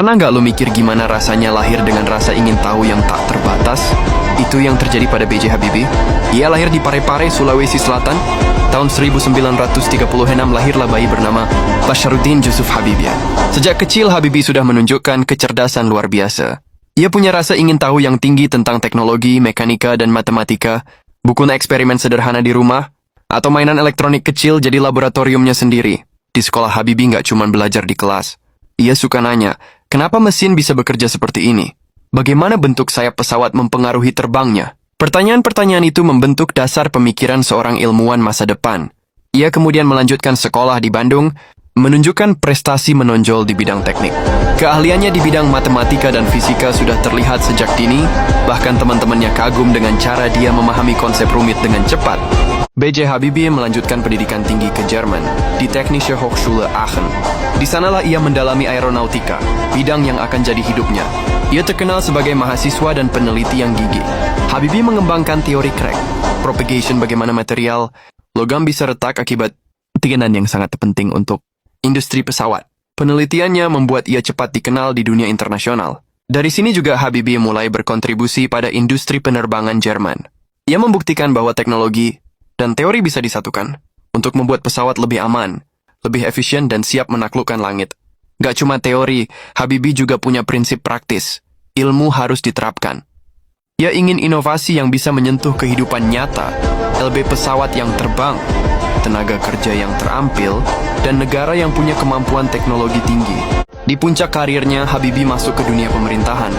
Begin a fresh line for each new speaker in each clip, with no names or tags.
Pernah nggak lo mikir gimana rasanya lahir dengan rasa ingin tahu yang tak terbatas? Itu yang terjadi pada B.J. Habibie. Ia lahir di Parepare, Sulawesi Selatan. Tahun 1936 lahirlah bayi bernama Basharuddin Jusuf Habibie. Sejak kecil Habibie sudah menunjukkan kecerdasan luar biasa. Ia punya rasa ingin tahu yang tinggi tentang teknologi, mekanika, dan matematika, buku eksperimen sederhana di rumah, atau mainan elektronik kecil jadi laboratoriumnya sendiri. Di sekolah Habibie nggak cuma belajar di kelas. Ia suka nanya, kenapa mesin bisa bekerja seperti ini? Bagaimana bentuk sayap pesawat mempengaruhi terbangnya? Pertanyaan-pertanyaan itu membentuk dasar pemikiran seorang ilmuwan masa depan. Ia kemudian melanjutkan sekolah di Bandung, menunjukkan prestasi menonjol di bidang teknik. Keahliannya di bidang matematika dan fisika sudah terlihat sejak dini, bahkan teman-temannya kagum dengan cara dia memahami konsep rumit dengan cepat. B.J. Habibie melanjutkan pendidikan tinggi ke Jerman, di Technische Hochschule Aachen. Di sanalah ia mendalami aeronautika, bidang yang akan jadi hidupnya. Ia terkenal sebagai mahasiswa dan peneliti yang gigih. Habibie mengembangkan teori crack, propagation bagaimana material, logam bisa retak akibat tekanan yang sangat penting untuk industri pesawat. Penelitiannya membuat ia cepat dikenal di dunia internasional. Dari sini juga Habibie mulai berkontribusi pada industri penerbangan Jerman. Ia membuktikan bahwa teknologi dan teori bisa disatukan untuk membuat pesawat lebih aman, lebih efisien dan siap menaklukkan langit. Gak cuma teori, Habibie juga punya prinsip praktis. Ilmu harus diterapkan. Ia ingin inovasi yang bisa menyentuh kehidupan nyata, LB pesawat yang terbang, tenaga kerja yang terampil, dan negara yang punya kemampuan teknologi tinggi. Di puncak karirnya, Habibie masuk ke dunia pemerintahan.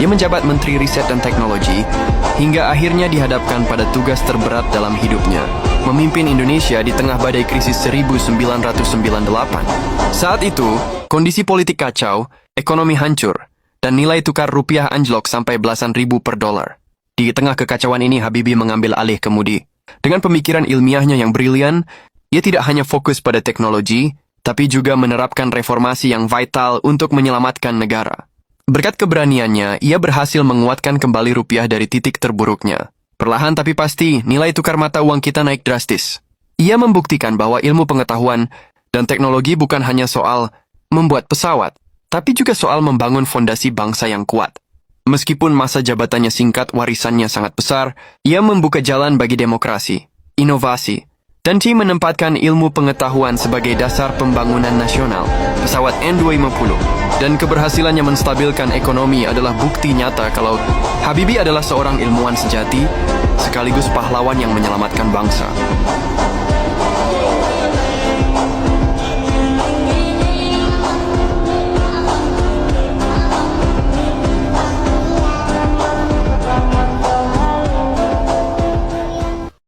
Ia menjabat Menteri Riset dan Teknologi, hingga akhirnya dihadapkan pada tugas terberat dalam hidupnya, memimpin Indonesia di tengah badai krisis 1998. Saat itu, kondisi politik kacau, ekonomi hancur, dan nilai tukar rupiah anjlok sampai belasan ribu per dolar. Di tengah kekacauan ini, Habibie mengambil alih kemudi. Dengan pemikiran ilmiahnya yang brilian, ia tidak hanya fokus pada teknologi, tapi juga menerapkan reformasi yang vital untuk menyelamatkan negara. Berkat keberaniannya, ia berhasil menguatkan kembali rupiah dari titik terburuknya. Perlahan tapi pasti, nilai tukar mata uang kita naik drastis. Ia membuktikan bahwa ilmu pengetahuan dan teknologi bukan hanya soal membuat pesawat, tapi juga soal membangun fondasi bangsa yang kuat. Meskipun masa jabatannya singkat, warisannya sangat besar, ia membuka jalan bagi demokrasi, inovasi, dan menempatkan ilmu pengetahuan sebagai dasar pembangunan nasional. Pesawat N250 dan keberhasilannya menstabilkan ekonomi adalah bukti nyata kalau Habibie adalah seorang ilmuwan sejati, sekaligus pahlawan yang menyelamatkan bangsa.